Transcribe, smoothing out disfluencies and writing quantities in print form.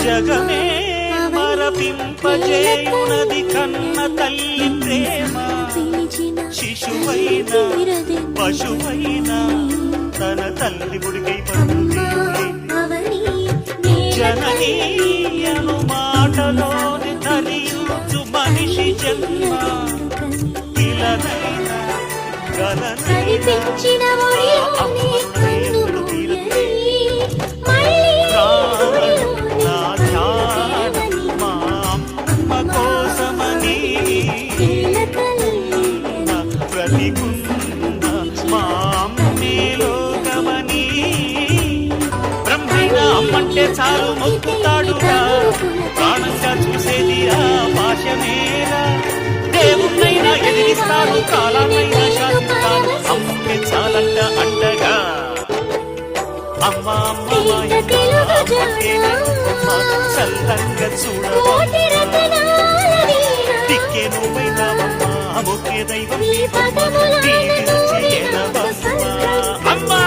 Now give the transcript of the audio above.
జగమే మరపింపజేయునది కన్న తల్లి ప్రేమ. శిశువైనా పశువైనా తన తల్లి గుడికై జననీయను మాటలోని తలియుచు మనిషి జన్మ. ఇలనైనా గలనైనా అమ్మంటే చాలు మొక్కుతాడుగా, ప్రాణంగా చూసేది ఆ భాషమేరా. దేవుణ్ణైనా ఎదిరిస్తాడు, కాలాన్నైనా శాసిస్తాడు, అమ్మంటే చాలంట అండగా. అమ్మ అమ్మ చల్లంగా చూడవా, దిక్కే నువ్వైనావమ్మా, మొక్కే దైవం అమ్మా.